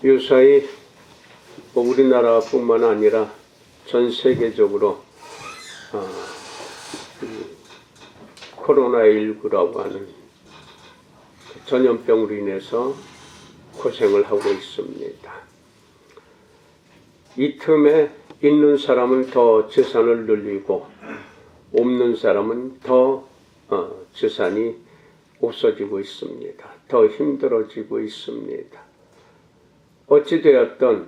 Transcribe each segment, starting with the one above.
유사히 우리나라뿐만 아니라 전 세계적으로 코로나19라고 하는 전염병으로 인해서 고생을 하고 있습니다. 이 틈에 있는 사람은 더 재산을 늘리고 없는 사람은 더 재산이 없어지고 있습니다. 더 힘들어지고 있습니다. 어찌되었든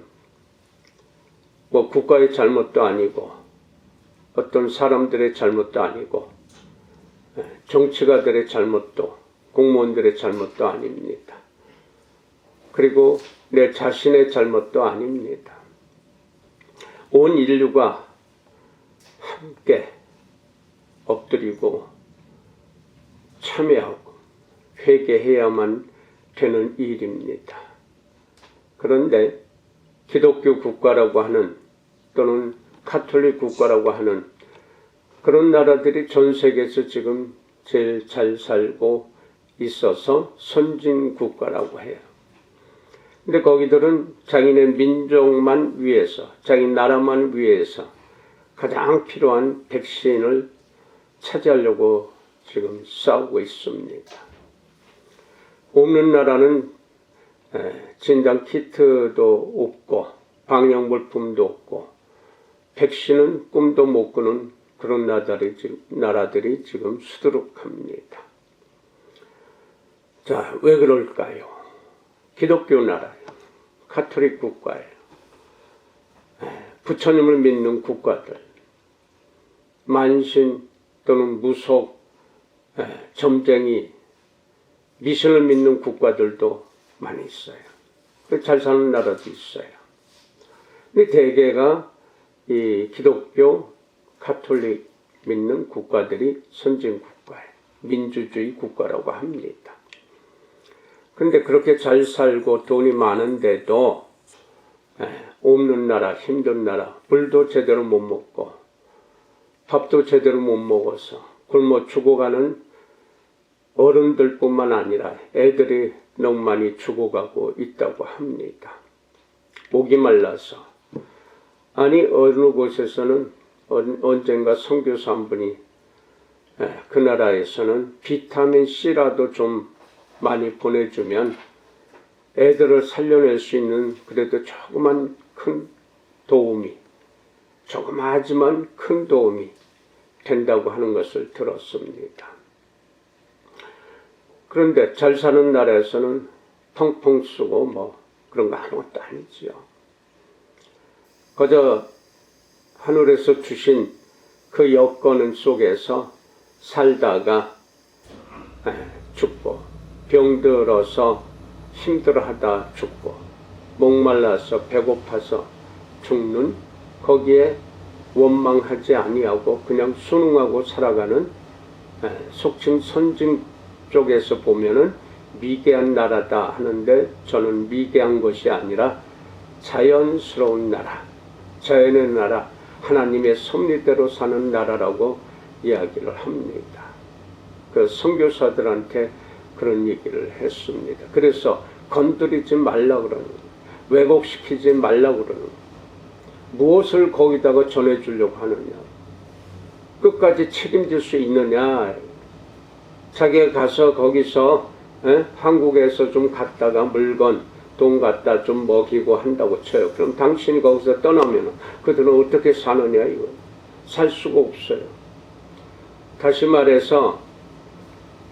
국가의 잘못도 아니고 어떤 사람들의 잘못도 아니고 정치가들의 잘못도 공무원들의 잘못도 아닙니다. 그리고 내 자신의 잘못도 아닙니다. 온 인류가 함께 엎드리고 참여하고 회개해야만 되는 일입니다. 그런데 기독교 국가라고 하는 또는 가톨릭 국가라고 하는 그런 나라들이 전 세계에서 지금 제일 잘 살고 있어서 선진 국가라고 해요. 근데 거기들은 자기네 민족만 위해서, 자기 나라만 위해서 가장 필요한 백신을 차지하려고 지금 싸우고 있습니다. 없는 나라는 진단 키트도 없고 방역물품도 없고 백신은 꿈도 못 꾸는 그런 나라들이 지금 수두룩합니다. 자, 왜 그럴까요? 기독교 나라예요. 가톨릭 국가예요. 부처님을 믿는 국가들, 만신 또는 무속, 점쟁이, 미신을 믿는 국가들도 많이 있어요. 잘 사는 나라도 있어요. 근데 대개가 이 기독교, 가톨릭 믿는 국가들이 선진 국가예요. 민주주의 국가라고 합니다. 그런데 그렇게 잘 살고 돈이 많은데도 없는 나라, 힘든 나라, 물도 제대로 못 먹고 밥도 제대로 못 먹어서 굶어 죽어가는 어른들뿐만 아니라 애들이 너무 많이 죽어가고 있다고 합니다. 목이 말라서. 아니 어느 곳에서는 언젠가 선교사 한 분이 그 나라에서는 비타민 C라도 좀 많이 보내주면 애들을 살려낼 수 있는 그래도 조그만 큰 도움이, 조그마하지만 큰 도움이 된다고 하는 것을 들었습니다. 그런데 잘 사는 나라에서는 펑펑 쓰고 뭐 그런 거 아무것도 아니지요. 그저 하늘에서 주신 그 여건 속에서 살다가 죽고, 병들어서 힘들어하다 죽고, 목말라서 배고파서 죽는, 거기에 원망하지 아니하고 그냥 순응하고 살아가는 속칭 선진 쪽에서 보면은 미개한 나라다 하는데, 저는 미개한 것이 아니라 자연스러운 나라, 자연의 나라, 하나님의 섭리대로 사는 나라라고 이야기를 합니다. 그 선교사들한테 그런 얘기를 했습니다. 그래서 건드리지 말라 그러는, 왜곡시키지 말라 그러는, 무엇을 거기다가 전해주려고 하느냐, 끝까지 책임질 수 있느냐. 자기가 가서 거기서 한국에서 좀 갔다가 물건, 돈 갖다 좀 먹이고 한다고 쳐요. 그럼 당신이 거기서 떠나면 그들은 어떻게 사느냐, 이거. 살 수가 없어요. 다시 말해서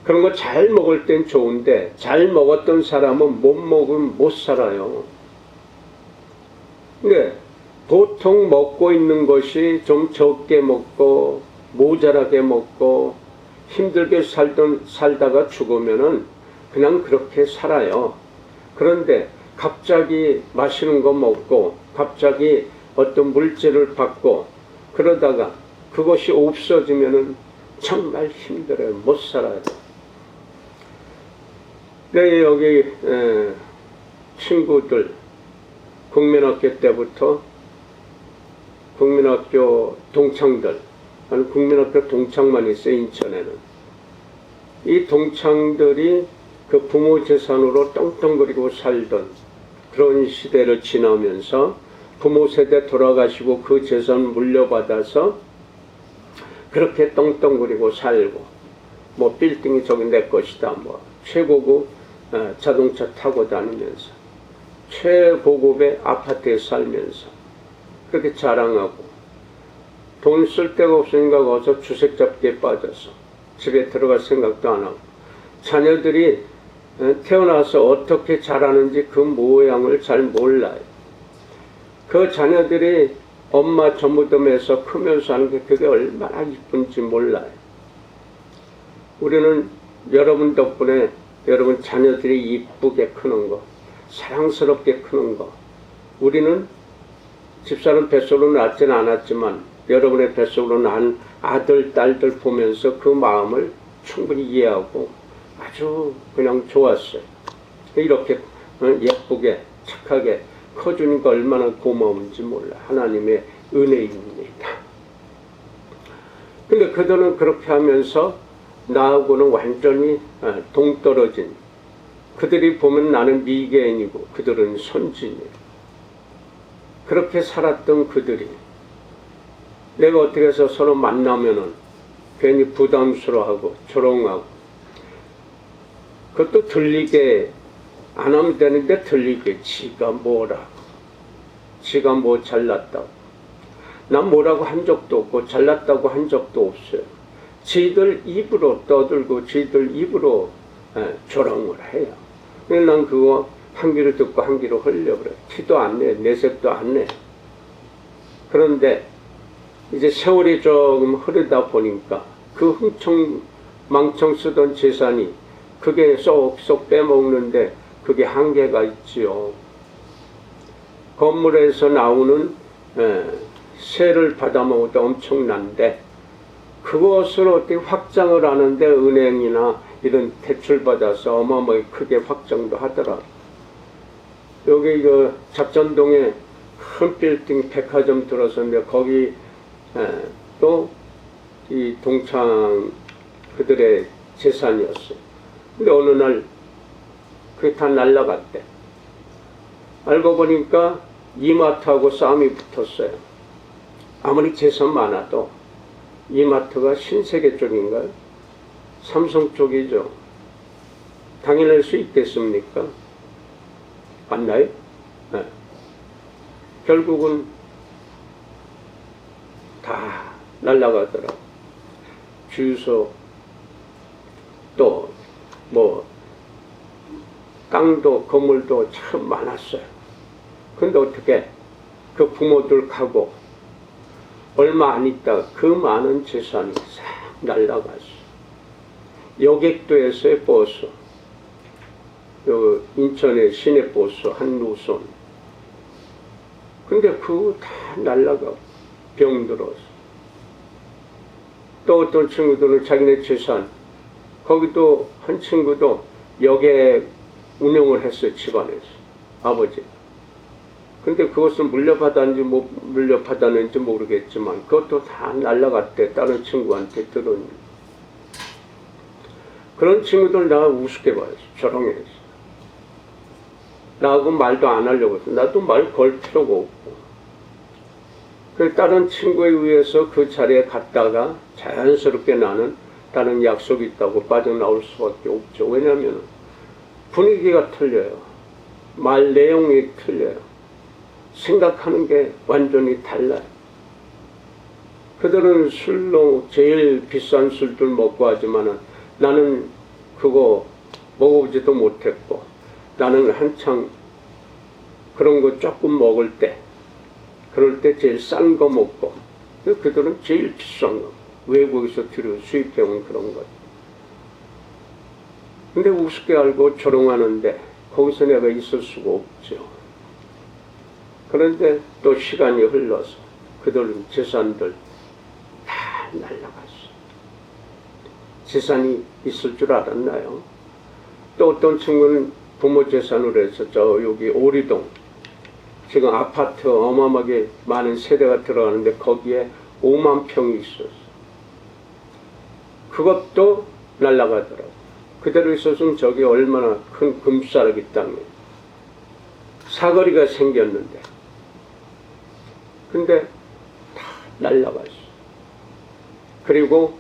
그런 거 잘 먹을 땐 좋은데 잘 먹었던 사람은 못 먹으면 못 살아요. 근데 보통 먹고 있는 것이 좀 적게 먹고 모자라게 먹고 힘들게 살다가 죽으면은 그냥 그렇게 살아요. 그런데 갑자기 맛있는 거 먹고 갑자기 어떤 물질을 받고 그러다가 그것이 없어지면은 정말 힘들어요. 못 살아요. 네, 여기 친구들 국민학교 때부터 국민학교 동창들, 국민학교 동창만 있어요. 인천에는. 이 동창들이 그 부모 재산으로 떵떵거리고 살던 그런 시대를 지나면서 부모 세대 돌아가시고 그 재산 물려받아서 그렇게 떵떵거리고 살고 뭐 빌딩이 저기 내 것이다 뭐 최고급 자동차 타고 다니면서 최고급의 아파트에 살면서 그렇게 자랑하고 돈 쓸 데가 없으니까 거기서 주색 잡기에 빠져서 집에 들어갈 생각도 안 하고 자녀들이 태어나서 어떻게 자라는지 그 모양을 잘 몰라요. 그 자녀들이 엄마 전무덤에서 크면서 하는 게 그게 얼마나 이쁜지 몰라요. 우리는 여러분 덕분에 여러분 자녀들이 이쁘게 크는 거, 사랑스럽게 크는 거, 우리는 집사람 뱃속으로 낳지는 않았지만 여러분의 뱃속으로 난 아들, 딸들 보면서 그 마음을 충분히 이해하고 아주 그냥 좋았어요. 이렇게 예쁘게 착하게 커주니까 얼마나 고마운지 몰라. 하나님의 은혜입니다. 근데 그들은 그렇게 하면서 나하고는 완전히 동떨어진, 그들이 보면 나는 미개인이고 그들은 선진이에요. 그렇게 살았던 그들이 내가 어떻게 해서 서로 만나면은 괜히 부담스러워하고 조롱하고, 그것도 들리게 안 하면 되는데 들리게 지가 뭐라고, 지가 뭐 잘났다고. 난 뭐라고 한 적도 없고 잘났다고 한 적도 없어요. 지들 입으로 떠들고 지들 입으로 조롱을 해요. 근데 난 그거 한 귀로 듣고 한 귀로 흘려버려요. 티도 안 내, 내색도 안 내. 그런데 이제 세월이 조금 흐르다 보니까 그 흥청망청 쓰던 재산이 그게 쏙쏙 빼먹는데 그게 한계가 있지요. 건물에서 나오는 세를 받아먹어도 엄청난데 그것을 어떻게 확장을 하는데 은행이나 이런 대출받아서 어마어마하게 크게 확장도 하더라. 여기 그 작전동에 큰 빌딩 백화점 들어섰는데 거기 또 이 동창 그들의 재산이었어요. 근데 어느 날 그게 다 날라갔대. 알고 보니까 이마트하고 싸움이 붙었어요. 아무리 재산 많아도 이마트가 신세계 쪽인가요? 삼성 쪽이죠. 당연할 수 있겠습니까? 맞나요? 네. 결국은 다 날아가더라고. 주유소 또 뭐 땅도 건물도 참 많았어요. 근데 어떻게 그 부모들 가고 얼마 안 있다가 그 많은 재산이 싹 날아갔어. 여객도에서의 버스, 인천의 시내버스 한 노선. 근데 그거 다 날아가고 병들어서. 또 어떤 친구들은 자기네 재산, 거기도 한 친구도 여객 운영을 했어요. 집안에서 아버지. 근데 그것을 물려받았는지 못 물려받았는지 모르겠지만 그것도 다 날라갔대. 다른 친구한테 들은. 그런 친구들 나 우습게 봐요. 조롱해서. 나하고 말도 안 하려고 했어. 나도 말 걸 필요가 없고. 그 다른 친구에 의해서 그 자리에 갔다가 자연스럽게 나는 다른 약속이 있다고 빠져나올 수밖에 없죠. 왜냐하면 분위기가 틀려요. 말 내용이 틀려요. 생각하는 게 완전히 달라요. 그들은 술로 제일 비싼 술들 먹고 하지만은 나는 그거 먹어보지도 못했고, 나는 한창 그런 거 조금 먹을 때, 그럴 때 제일 싼 거 먹고, 그들은 제일 비싼 거, 외국에서 수입해온 그런 것. 근데 우습게 알고 조롱하는데 거기서 내가 있을 수가 없죠. 그런데 또 시간이 흘러서 그들 재산들 다 날라갔어. 재산이 있을 줄 알았나요? 또 어떤 친구는 부모 재산으로 해서 저 여기 오리동 지금 아파트 어마어마하게 많은 세대가 들어가는데 거기에 5만 평이 있었어. 그것도 날라가더라고. 그대로 있었으면 저기 얼마나 큰 금싸라기 땅에 사거리가 생겼는데, 근데 다 날라갔어. 그리고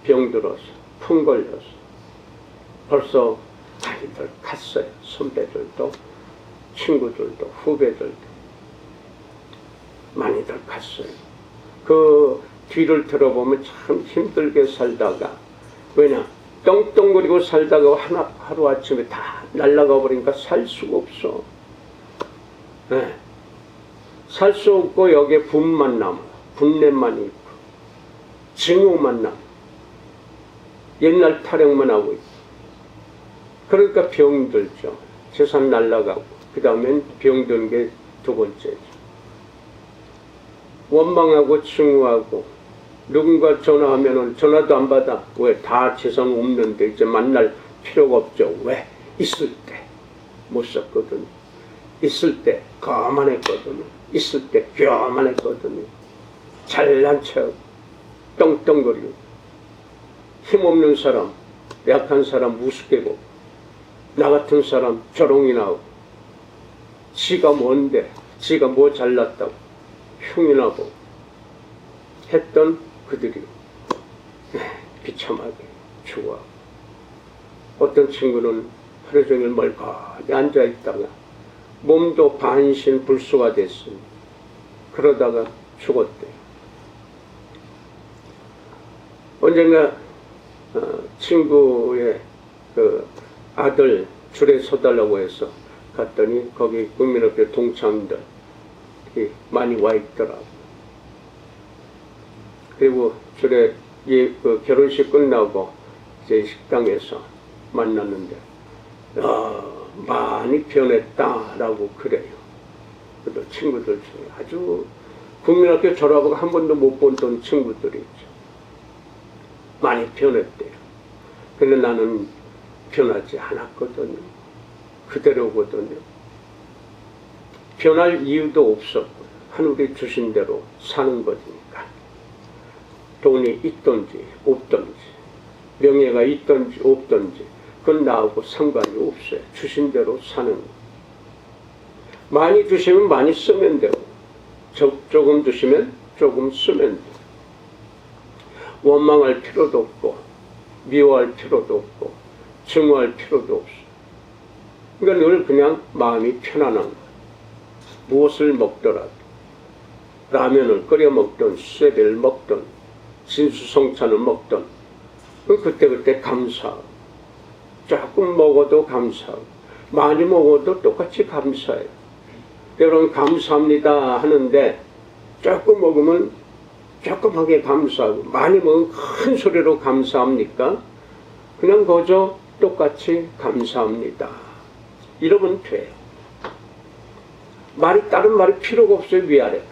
병들어서, 풍 걸려서 벌써 많이들 갔어요. 선배들도, 친구들도, 후배들도 많이들 갔어요. 그 뒤를 들어보면 참 힘들게 살다가, 왜냐, 떵떵거리고 살다가 하루아침에 다 날아가 버리니까 살 수가 없어. 네. 살 수 없고 여기에 분만 남아. 분내만 있고 징후만 남아. 옛날 타령만 하고 있고. 그러니까 병들죠. 재산 날아가고 그 다음엔 병든 게 두 번째죠. 원망하고 징후하고, 누군가 전화하면은 전화도 안 받아. 왜? 다 재산 없는데 이제 만날 필요가 없죠. 왜? 있을 때 못 썼거든요. 있을 때 거만했거든요. 있을 때 교만했거든요. 잘난 척 떵떵거리고, 힘없는 사람, 약한 사람 우습게고, 나 같은 사람 조롱이 나오고, 지가 뭔데, 지가 뭐 잘났다고 흉이 나고 했던 그들이 비참하게 죽어. 어떤 친구는 하루 종일 멀거니 앉아있다가 몸도 반신불수가 됐으니 그러다가 죽었대요. 언젠가 친구의 그 아들 줄에 서달라고 해서 갔더니 거기 국민학교 동창들이 많이 와 있더라고. 그리고 줄에 그 결혼식 끝나고 이제 식당에서 만났는데, 많이 변했다라고 그래요. 그래도 친구들 중에 아주 국민학교 졸업하고 한 번도 못 보던 친구들이 있죠. 많이 변했대요. 근데 나는 변하지 않았거든요. 그대로거든요. 변할 이유도 없었고, 하늘이 주신 대로 사는 거니까. 돈이 있든지 없든지, 명예가 있든지 없든지, 그건 나하고 상관이 없어요. 주신 대로 사는 거. 많이 주시면 많이 쓰면 되고, 조금 주시면 조금 쓰면 돼요. 원망할 필요도 없고, 미워할 필요도 없고, 증오할 필요도 없어. 그러니까 늘 그냥 마음이 편안한 거예요. 무엇을 먹더라도, 라면을 끓여 먹든, 쇠를 먹든, 진수성찬을 먹든, 그때그때 감사하고, 조금 먹어도 감사하고, 많이 먹어도 똑같이 감사해요. 여러분, 감사합니다 하는데, 조금 먹으면 조금하게 감사하고, 많이 먹으면 큰 소리로 감사합니까? 그냥 그저 똑같이 감사합니다. 이러면 돼요. 다른 말이 필요가 없어요. 위아래.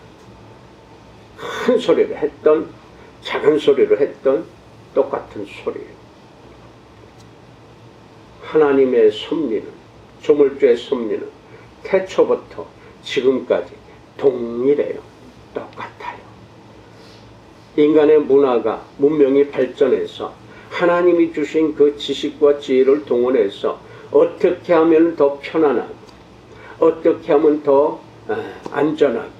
큰 소리로 했던, 작은 소리로 했던 똑같은 소리예요. 하나님의 섭리는, 조물주의 섭리는 태초부터 지금까지 동일해요. 똑같아요. 인간의 문화가, 문명이 발전해서 하나님이 주신 그 지식과 지혜를 동원해서 어떻게 하면 더 편안하고, 어떻게 하면 더 안전하게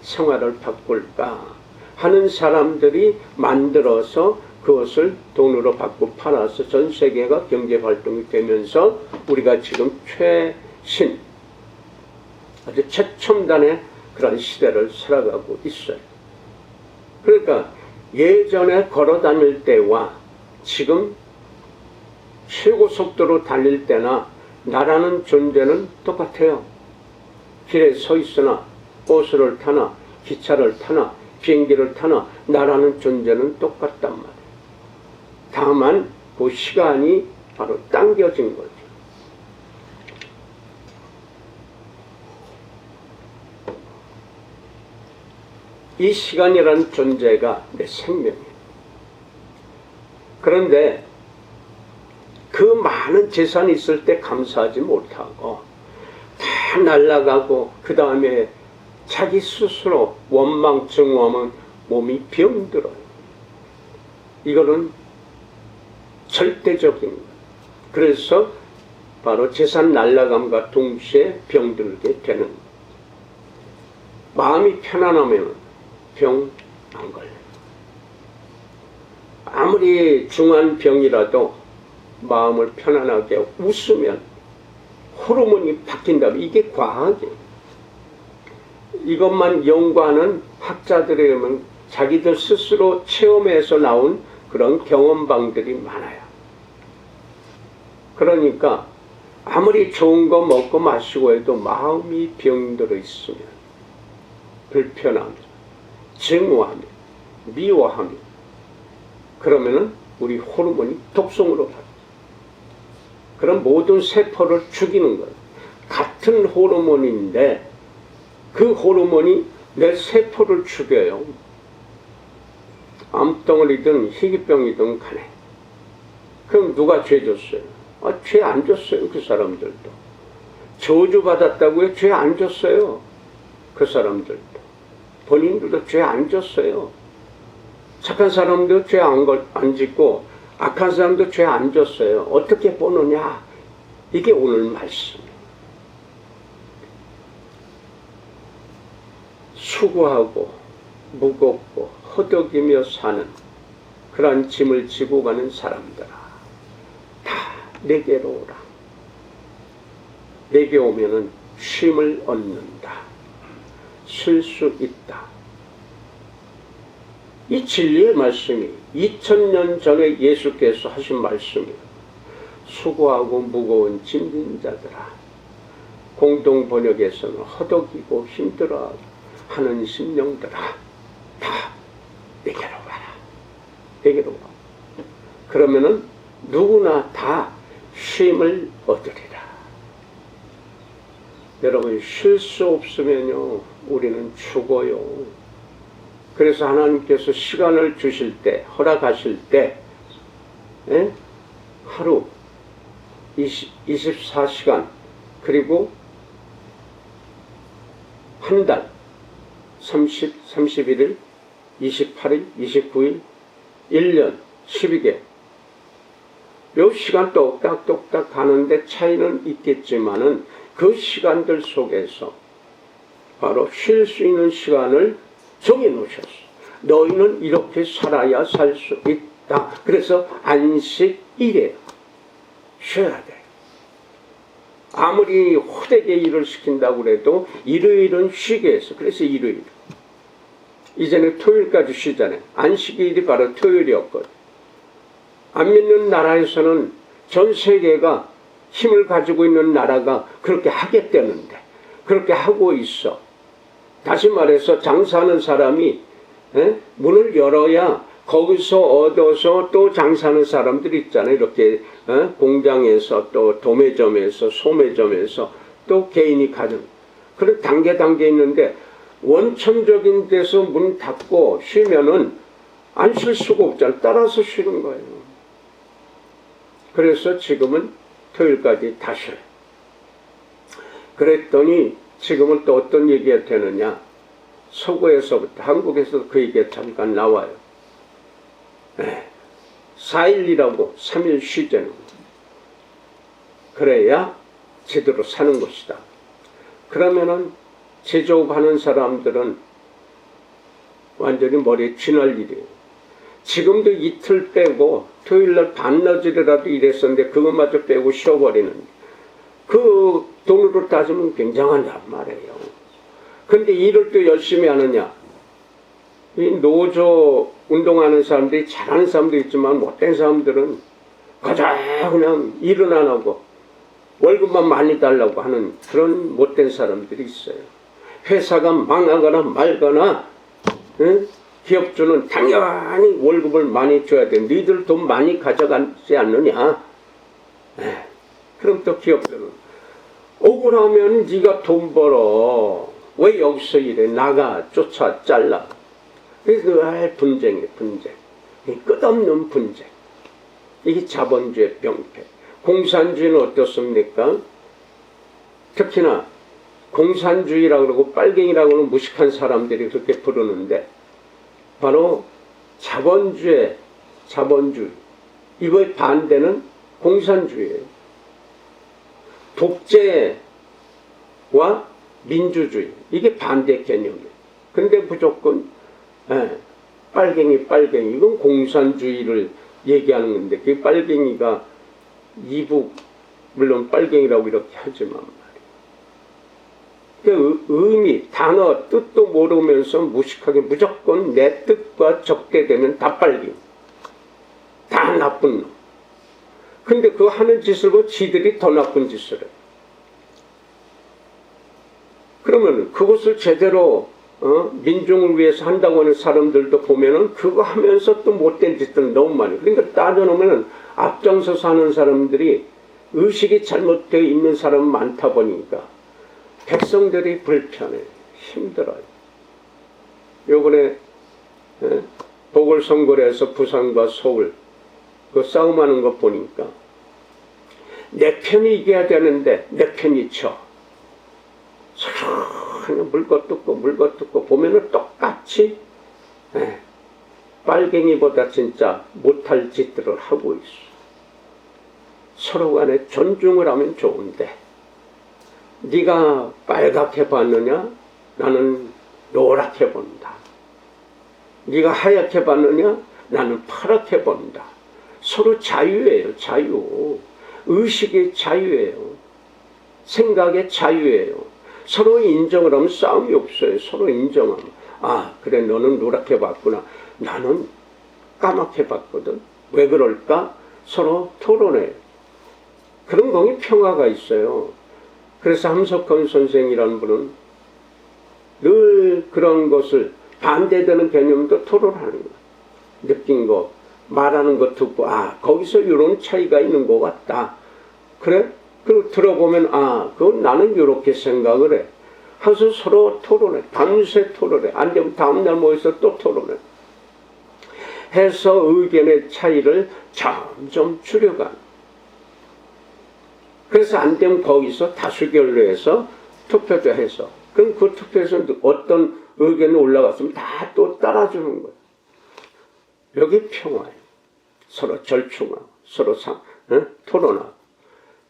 생활을 바꿀까 하는 사람들이 만들어서 그것을 돈으로 받고 팔아서 전 세계가 경제 활동이 되면서 우리가 지금 최신, 아주 최첨단의 그런 시대를 살아가고 있어요. 그러니까 예전에 걸어 다닐 때와 지금 최고 속도로 달릴 때나 나라는 존재는 똑같아요. 길에 서 있으나, 버스를 타나, 기차를 타나, 비행기를 타나, 나라는 존재는 똑같단 말이에요. 다만 그 시간이 바로 당겨진 거죠. 이 시간이라는 존재가 내 생명이에요. 그런데 그 많은 재산이 있을 때 감사하지 못하고 다 날아가고 그 다음에 자기 스스로 원망, 증오하면 몸이 병들어요. 이거는 절대적인 거예요. 그래서 바로 재산 날라감과 동시에 병들게 되는 거예요. 마음이 편안하면 병 안 걸려요. 아무리 중한 병이라도 마음을 편안하게 웃으면 호르몬이 바뀐다면 이게 과학이에요. 이것만 연구하는 학자들에 의하면 자기들 스스로 체험해서 나온 그런 경험방들이 많아요. 그러니까 아무리 좋은 거 먹고 마시고 해도 마음이 병들어 있으면 불편함, 증오함, 미워함, 그러면은 우리 호르몬이 독성으로 바뀌어요. 그럼 모든 세포를 죽이는 거예요. 같은 호르몬인데 그 호르몬이 내 세포를 죽여요. 암덩어리든 희귀병이든 간에. 그럼 누가 죄 줬어요? 죄 안 줬어요. 그 사람들도. 저주받았다고요? 죄 안 줬어요. 그 사람들도. 본인들도 죄 안 줬어요. 착한 사람도 죄 안 짓고 악한 사람도 죄 안 줬어요. 어떻게 보느냐? 이게 오늘 말씀이에요. 수고하고 무겁고 허덕이며 사는 그러한 짐을 지고 가는 사람들아, 다 내게로 오라. 내게 오면은 쉼을 얻는다. 쉴 수 있다. 이 진리의 말씀이 2000년 전에 예수께서 하신 말씀이에요. 수고하고 무거운 짐진 자들아, 공동 번역에서는 허덕이고 힘들어 하는 심령들아, 다 내게로 와라. 내게로 와. 그러면은 누구나 다 쉼을 얻으리라. 여러분, 쉴 수 없으면요 우리는 죽어요. 그래서 하나님께서 시간을 주실 때, 허락하실 때 하루 24시간 그리고 한 달 31일 28일 29일 1년 12개월 몇 시간 똑딱똑딱 가는데 차이는 있겠지만은 그 시간들 속에서 바로 쉴 수 있는 시간을 정해놓으셨어. 너희는 이렇게 살아야 살 수 있다. 그래서 안식일이에요. 쉬어야 돼. 아무리 호되게 일을 시킨다고 그래도 일요일은 쉬게 했어. 그래서 일요일. 이제는 토요일까지 쉬잖아요. 안식일이 바로 토요일이었거든. 안 믿는 나라에서는 전 세계가 힘을 가지고 있는 나라가 그렇게 하겠다는데 그렇게 하고 있어. 다시 말해서 장사하는 사람이 문을 열어야 거기서 얻어서 또 장사하는 사람들이 있잖아요. 이렇게 공장에서 또 도매점에서 소매점에서 또 개인이 가는 그런 단계 있는데 원천적인 데서 문 닫고 쉬면은 안 쉴 수가 없잖아요. 따라서 쉬는 거예요. 그래서 지금은 토요일까지 다 쉬어요. 그랬더니 지금은 또 어떤 얘기가 되느냐. 서구에서부터 한국에서도 그 얘기가 잠깐 나와요. 4일이라고 3일 쉬자는 거예요. 그래야 제대로 사는 것이다. 그러면은 제조업하는 사람들은 완전히 머리에 쥐날 일이에요. 지금도 이틀 빼고 토요일날 반나절이라도 일했었는데 그것마저 빼고 쉬어버리는 그 돈으로 따지면 굉장한 말이에요. 근데 일을 또 열심히 하느냐. 이 노조 운동하는 사람들이 잘하는 사람도 있지만 못된 사람들은 가자 그냥 일은 안 하고 월급만 많이 달라고 하는 그런 못된 사람들이 있어요. 회사가 망하거나 말거나 기업주는 당연히 월급을 많이 줘야 돼. 너희들 돈 많이 가져가지 않느냐. 그럼 또 기업들은 억울하면 네가 돈 벌어. 왜 여기서 일해? 나가, 쫓아, 잘라. 그래서 늘 분쟁이에요. 분쟁. 끝없는 분쟁. 이게 자본주의 병폐. 공산주의는 어떻습니까? 특히나 공산주의라고 그러고 빨갱이라고는 무식한 사람들이 그렇게 부르는데 바로 자본주의. 이거의 반대는 공산주의예요. 독재와 민주주의 이게 반대 개념이에요. 근데 무조건 빨갱이 이건 공산주의를 얘기하는 건데 그 빨갱이가 이북 물론 빨갱이라고 이렇게 하지만 그 의미, 단어, 뜻도 모르면서 무식하게 무조건 내 뜻과 적대되면 다 빨갱이. 다 나쁜 놈. 근데 그 하는 짓을 보고 지들이 더 나쁜 짓을 해. 그러면 그것을 제대로 민중을 위해서 한다고 하는 사람들도 보면은 그거 하면서 또 못된 짓들 너무 많이. 그러니까 따져놓으면은 앞장서서 하는 사람들이 의식이 잘못되어 있는 사람 많다 보니까 백성들이 불편해. 힘들어요. 요번에 보궐선거에서 부산과 서울 그 싸움하는 거 보니까 내 편이 이겨야 되는데 내 편이 쳐. 그냥 물고 뜯고 보면은 똑같이 빨갱이보다 진짜 못할 짓들을 하고 있어. 서로 간에 존중을 하면 좋은데 네가 빨갛게 봤느냐? 나는 노랗게 본다. 네가 하얗게 봤느냐? 나는 파랗게 본다. 서로 자유예요. 자유. 의식의 자유예요. 생각의 자유예요. 서로 인정을 하면 싸움이 없어요. 서로 인정하면 그래 너는 노랗게 봤구나. 나는 까맣게 봤거든. 왜 그럴까? 서로 토론해요. 그런 거기 평화가 있어요. 그래서 함석헌 선생이라는 분은 늘 그런 것을 반대되는 개념도 토론하는 거예요. 느낀 거, 말하는 거 듣고 거기서 이런 차이가 있는 것 같다. 그래? 그리고 들어보면 그건 나는 이렇게 생각을 해. 해서 서로 토론해. 밤새 토론해. 안 되면 다음날 모여서 또 토론해. 해서 의견의 차이를 점점 줄여가는. 그래서 안 되면 거기서 다수결로 해서 투표도 해서 그럼 그 투표에서 어떤 의견이 올라갔으면 다 또 따라주는 거예요. 여기 평화예요. 서로 절충하고 서로 토론하고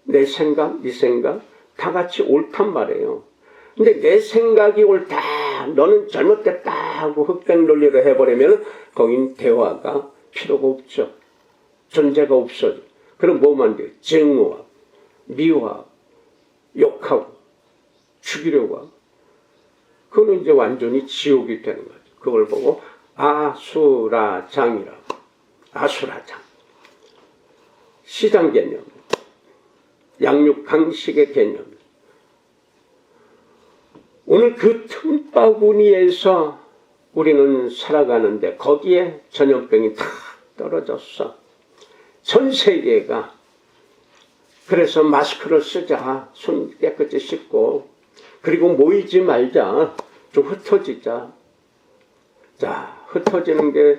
내 생각, 네 생각 다 같이 옳단 말이에요. 근데 내 생각이 옳다, 너는 잘못됐다 하고 흑백 논리를 해버리면 거긴 대화가 필요가 없죠. 존재가 없어져. 그럼 뭐만 돼요? 증오하고 미워하고 욕하고 죽이려고 하고 그거는 이제 완전히 지옥이 되는 거죠. 그걸 보고 아수라장이라고. 아수라장. 시장 개념. 양육 강식의 개념. 오늘 그 틈바구니에서 우리는 살아가는데 거기에 전염병이 다 떨어졌어. 전 세계가. 그래서 마스크를 쓰자. 손 깨끗이 씻고. 그리고 모이지 말자. 좀 흩어지자. 자, 흩어지는 게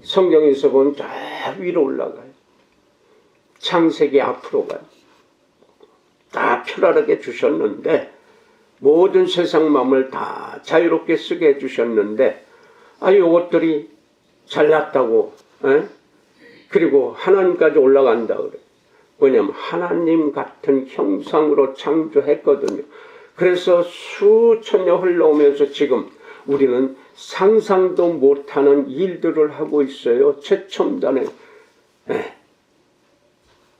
성경에서 보면 저 위로 올라가요. 창세기 앞으로 가요. 다 편안하게 주셨는데 모든 세상 마음을 다 자유롭게 쓰게 해주셨는데 요것들이 잘났다고 그리고 하나님까지 올라간다 그래. 왜냐하면 하나님 같은 형상으로 창조했거든요. 그래서 수천 년 흘러오면서 지금 우리는 상상도 못하는 일들을 하고 있어요. 최첨단에.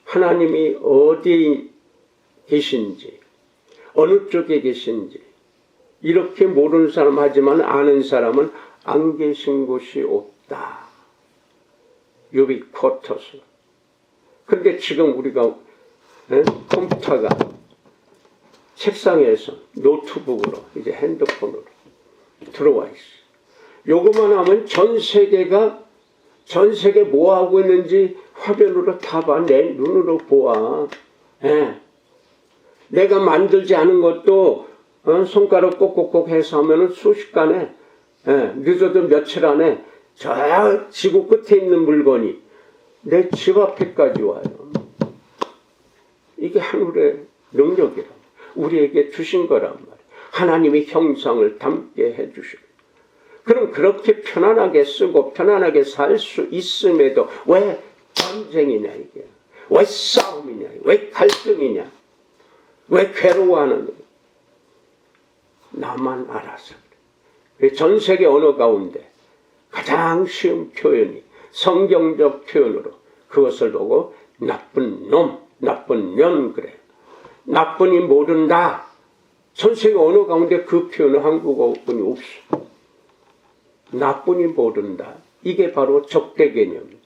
하나님이 어디 계신지 어느 쪽에 계신지 이렇게 모르는 사람 하지만 아는 사람은 안 계신 곳이 없다. 유비쿼터스. 근데 지금 우리가 컴퓨터가 책상에서 노트북으로 이제 핸드폰으로 들어와 있어. 요것만 하면 전 세계 뭐 하고 있는지 화면으로 다 봐. 내 눈으로 보아. 내가 만들지 않은 것도 손가락 꼭꼭꼭 해서 하면은 순식간에 늦어도 며칠 안에 저 지구 끝에 있는 물건이 내 집 앞에까지 와요. 이게 하늘의 능력이라. 우리에게 주신 거란 말이에요. 하나님의 형상을 담게 해주시고. 그럼 그렇게 편안하게 쓰고 편안하게 살 수 있음에도 왜 전쟁이냐 이게. 왜 싸움이냐. 왜 갈등이냐. 왜 괴로워하느냐? 나만 알아서 그래. 전 세계 언어 가운데 가장 쉬운 표현이 성경적 표현으로 그것을 보고 나쁜 놈, 나쁜 년 그래. 나쁜이 모른다. 전 세계 언어 가운데 그 표현은 한국어뿐이 없어. 나쁜이 모른다. 이게 바로 적대 개념이에요.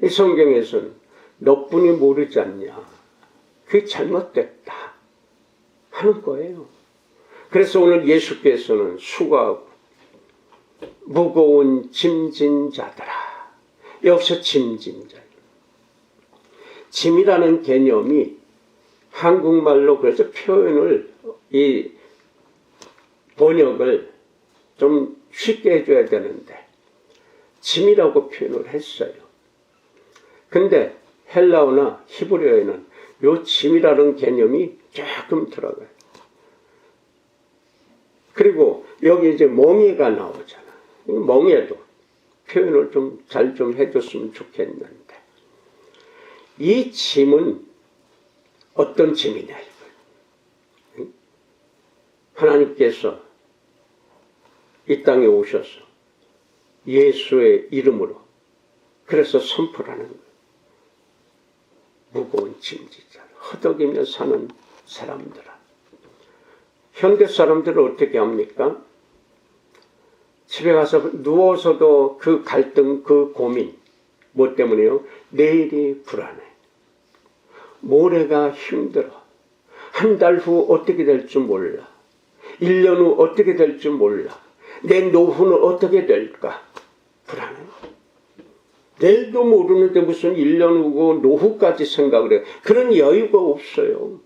이 성경에서는 너뿐이 모르지 않냐. 그게 잘못됐다 하는 거예요. 그래서 오늘 예수께서는 수고하고 무거운 짐진 자들아. 여기서 짐진 자. 짐이라는 개념이 한국말로 그래서 표현을 이 번역을 좀 쉽게 해줘야 되는데 짐이라고 표현을 했어요. 근데 헬라어나 히브리어에는 요 짐이라는 개념이 조금 들어가요. 그리고 여기 이제 멍에가 나오잖아. 멍에도 표현을 좀 잘 좀 해줬으면 좋겠는데 이 짐은 어떤 짐이냐 이거. 하나님께서 이 땅에 오셔서 예수의 이름으로 그래서 선포하는 거예요. 무거운 짐지자 허덕이며 사는 사람들아. 현대 사람들은 어떻게 합니까? 집에 가서 누워서도 그 갈등, 그 고민 뭐 때문에요? 내일이 불안해. 모레가 힘들어. 한 달 후 어떻게 될지 몰라. 1년 후 어떻게 될지 몰라. 내 노후는 어떻게 될까? 불안해. 내일도 모르는데 무슨 1년 후고 노후까지 생각을 해요. 그런 여유가 없어요.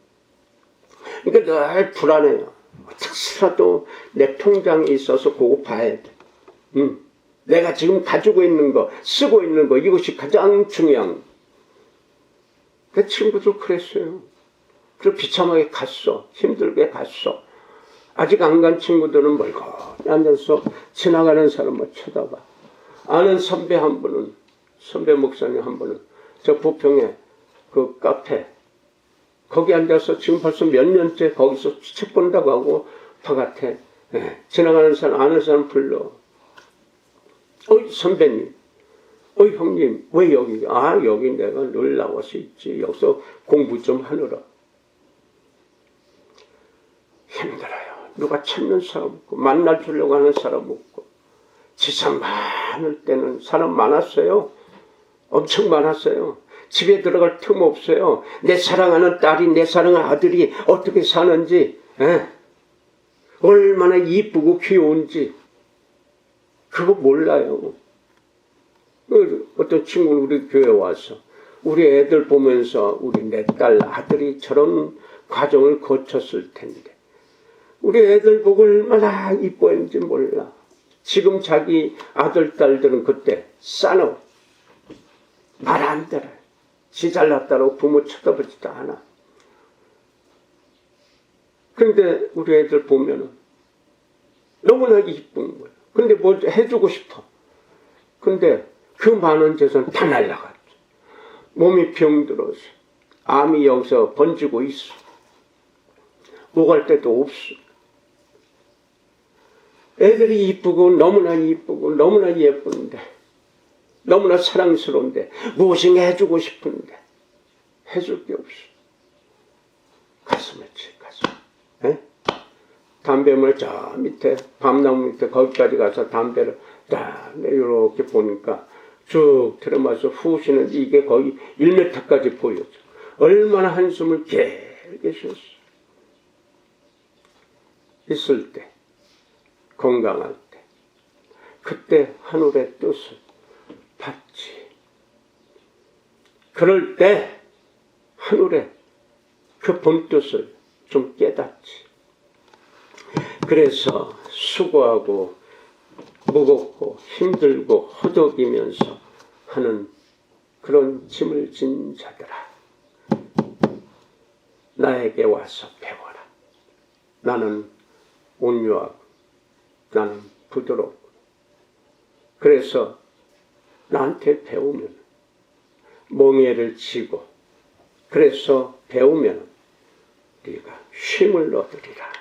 그러니까 늘 불안해요. 어떻게라도 내 통장에 있어서 그거 봐야 돼. 내가 지금 가지고 있는 거, 쓰고 있는 거, 이것이 가장 중요한. 내 친구도 그랬어요. 그리고 비참하게 갔어. 힘들게 갔어. 아직 안 간 친구들은 멀거니 앉아서 지나가는 사람을 쳐다봐. 아는 선배 한 분은, 선배 목사님 한 분은 저 부평에 그 카페 거기 앉아서 지금 벌써 몇 년째 거기서 책 본다고 하고 바깥에 지나가는 사람, 아는 사람 불러. 어이 선배님, 어이 형님, 왜 여기? 아 여기 내가 늘 나와서 있지. 여기서 공부 좀 하느라. 힘들어요. 누가 찾는 사람 없고 만날 주려고 하는 사람 없고. 지상 많을 때는 사람 많았어요. 엄청 많았어요. 집에 들어갈 틈 없어요. 내 사랑하는 딸이, 내 사랑하는 아들이 어떻게 사는지, 얼마나 이쁘고 귀여운지 그거 몰라요. 어떤 친구는 우리 교회 와서 우리 애들 보면서 우리 내 딸 아들이 저런 과정을 거쳤을 텐데 우리 애들 보고 얼마나 이뻐했는지 몰라. 지금 자기 아들 딸들은 그때 싸너 말 안 들어요. 지 잘났다고 부모 쳐다보지도 않아. 근데 우리 애들 보면은 너무나 이쁜 거예요. 근데 뭐 해주고 싶어. 근데 그 많은 재산 다 날라갔죠. 몸이 병들어서 암이 여기서 번지고 있어. 오갈 데도 없어. 애들이 이쁘고 너무나 이쁘고 너무나 예쁜데 너무나 사랑스러운데 무엇인가 해주고 싶은데 해줄 게 없어. 가슴에 치 가슴. 담배물 저 밑에 밤나무 밑에 거기까지 가서 담배를 딱 이렇게 보니까 쭉 들어마서 후 쉬는 이게 거의 1m까지 보였죠. 얼마나 한숨을 길게 쉬었어. 있을 때 건강할 때 그때 하늘의 뜻을 봤지. 그럴 때 하늘의 그 본뜻을 좀 깨닫지. 그래서 수고하고 무겁고 힘들고 허덕이면서 하는 그런 짐을 진 자들아, 나에게 와서 배워라. 나는 온유하고 나는 부드럽고. 그래서 나한테 배우면 멍에를 지고 그래서 배우면 네가 쉼을 얻으리라.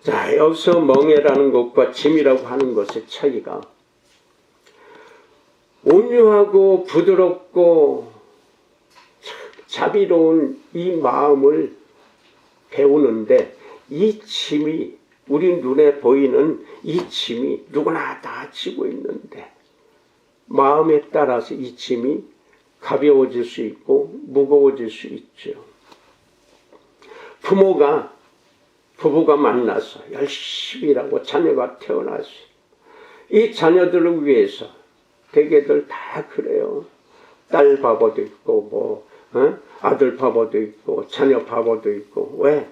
자, 여기서 멍에라는 것과 짐이라고 하는 것의 차이가 온유하고 부드럽고 자비로운 이 마음을 배우는데 이 짐이 우리 눈에 보이는 이 짐이 누구나 다 지고 있는데 마음에 따라서 이 짐이 가벼워질 수 있고 무거워질 수 있죠. 부부가 만나서 열심히 일하고 자녀가 태어났어요. 이 자녀들을 위해서 대개들 다 그래요. 딸 바보도 있고 아들 바보도 있고 자녀 바보도 있고. 왜?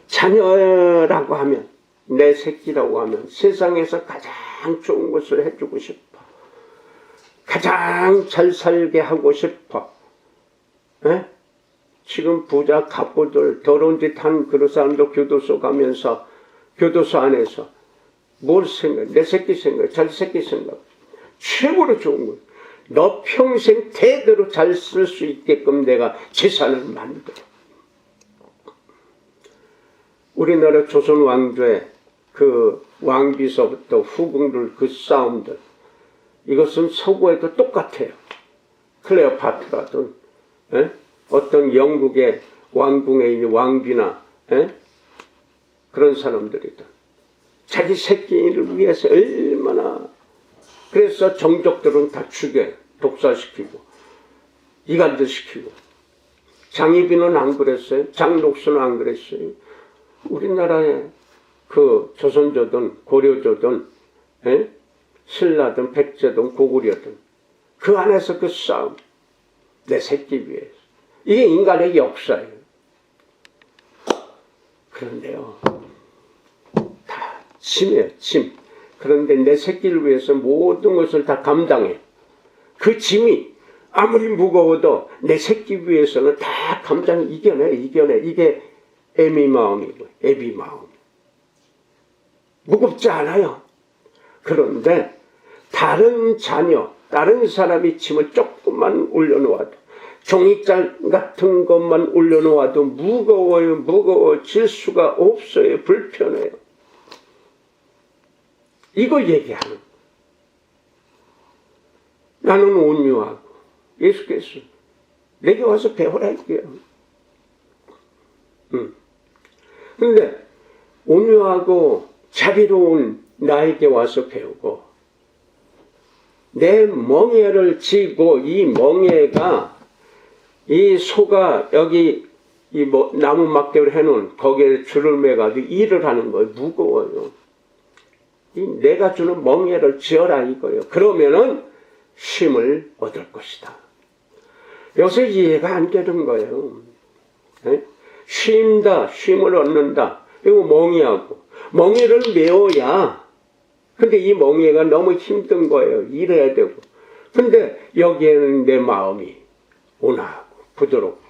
자녀라고 하면 내 새끼라고 하면 세상에서 가장 좋은 것을 해주고 싶어. 가장 잘 살게 하고 싶어. 에? 지금 부자 갑부들 더러운 짓 한 그런 사람도 교도소 가면서 교도소 안에서 뭘 생각? 내 새끼 생각, 잘 새끼 생각. 최고로 좋은 거. 너 평생 대대로 잘 쓸 수 있게끔 내가 재산을 만들어. 우리나라 조선 왕조의 그 왕비서부터 후궁들 그 싸움들, 이것은 서구에도 똑같아요. 클레오파트라든 어떤 영국의 왕궁에 있는 왕비나 그런 사람들이든 자기 새끼를 위해서 얼마나. 그래서 정족들은 다 죽여요. 독사시키고 이간질 시키고. 장희빈은 안 그랬어요. 장록수는 안 그랬어요. 우리나라의 그 조선조든 고려조든 신라든 백제든 고구려든 그 안에서 그 싸움, 내 새끼 위해서. 이게 인간의 역사예요. 그런데요, 다 짐이에요, 짐. 그런데 내 새끼를 위해서 모든 것을 다 감당해. 그 짐이 아무리 무거워도 내 새끼 위해서는 다 이겨내. 이게 애미 마음이고 애비 마음. 무겁지 않아요. 그런데 다른 자녀, 다른 사람이 짐을 조금만 올려놓아도, 종이장 같은 것만 올려놓아도 무거워질 수가 없어요. 불편해요. 이거 얘기하는. 나는 온유하고 예수께서 내게 와서 배우라 할게요. 그런데 온유하고 자비로운 나에게 와서 배우고 내 멍에를 지고 이 멍에가 이 소가 여기 이 나무 막대를 해놓은 거기에 줄을 매가지고 일을 하는 거예요. 무거워요. 내가 주는 멍에를 지어라 이거예요. 그러면은 쉼을 얻을 것이다. 여기서 이해가 안 되는 거예요. 쉼을 얻는다. 이거 멍에하고 멍에를 메워야. 근데 이 멍에가 너무 힘든 거예요. 일해야 되고. 근데 여기에는 내 마음이 온화하고 부드럽고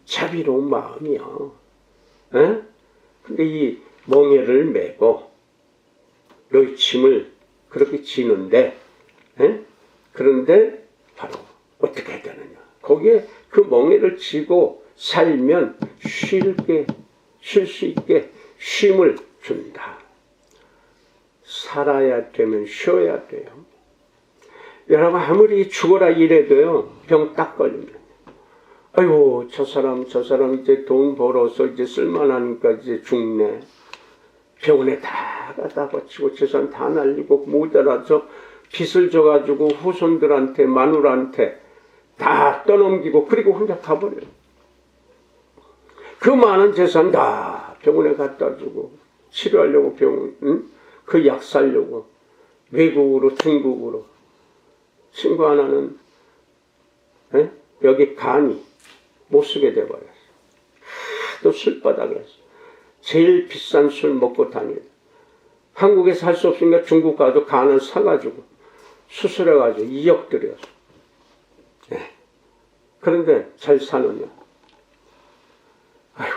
자비로운 마음이야. 근데 이 멍에를 메고 너희 짐을 그렇게 지는데, 그런데 바로 어떻게 해야 되느냐. 거기에 그 멍에를 지고 살면 쉴 수 있게 쉼을 준다. 살아야 되면 쉬어야 돼요. 여러분 아무리 죽어라 이래도요, 병 딱 걸리면 아이고 저 사람 이제 돈 벌어서 이제 쓸만하니까 이제 죽네. 병원에 다 갖다 바치고 재산 다 날리고 모자라서 빚을 져가지고 후손들한테 마누라한테 다 떠넘기고 그리고 혼자 가버려요. 그 많은 재산 다 병원에 갖다 주고 치료하려고 그 약 사려고 외국으로 중국으로. 친구 하나는 여기 간이 못 쓰게 돼버렸어. 또 술바닥에서 제일 비싼 술 먹고 다녀요. 한국에서 할 수 없으니까 중국 가서 간을 사가지고 수술해가지고 2억 들여서. 그런데 잘 사느냐. 아이고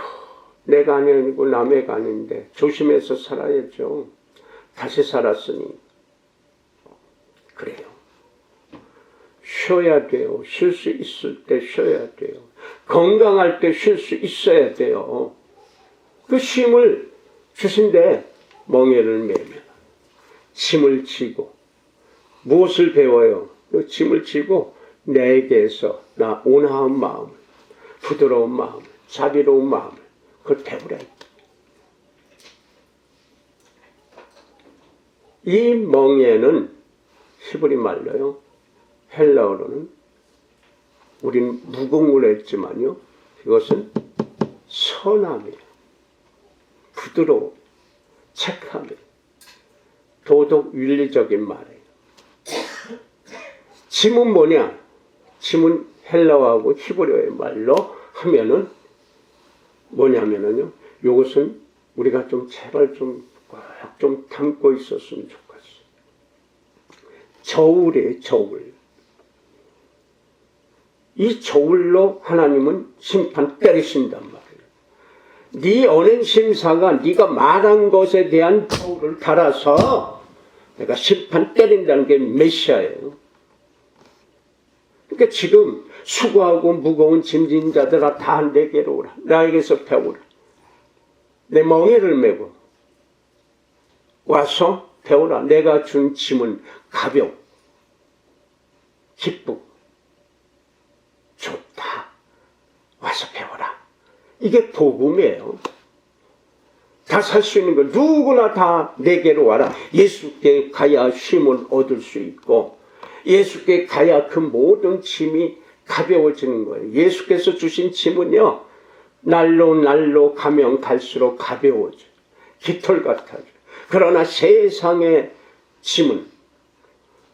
내가 아니고 남의 간인데 조심해서 살아야죠. 다시 살았으니. 그래요. 쉬어야 돼요. 쉴 수 있을 때 쉬어야 돼요. 건강할 때 쉴 수 있어야 돼요. 그 쉼을 주신데 멍에를 매면 짐을 지고 무엇을 배워요? 그 짐을 지고 내게서 나 온화한 마음, 부드러운 마음, 자비로운 마음을 그걸 배우라. 이 멍에는 히브리 말로요, 헬라어로는 우린 무공을 했지만요, 이것은 선함이에요. 부드러워, 착함이에요. 도덕 윤리적인 말이에요. 짐은 뭐냐? 짐은 헬라어하고 히브리어의 말로 하면은 뭐냐면은요, 이것은 우리가 좀 제발 좀 담고 있었으면 좋겠어요. 저울이에요, 저울. 이 저울로 하나님은 심판 때리신단 말이에요. 네 언행 심사가 네가 말한 것에 대한 저울을 달아서 내가 심판 때린다는 게 메시아예요. 그러니까 지금 수고하고 무거운 짐진 자들아 다 내게로 오라. 나에게서 배우라. 내 멍에를 메고 와서 배우라. 내가 준 짐은 가벼워, 기쁘고 좋다. 와서 배워라. 이게 복음이에요. 다 살 수 있는 거 누구나 다 내게로 와라. 예수께 가야 쉼을 얻을 수 있고 예수께 가야 그 모든 짐이 가벼워지는 거예요. 예수께서 주신 짐은요, 날로 가면 갈수록 가벼워져. 깃털 같아져. 그러나 세상의 짐은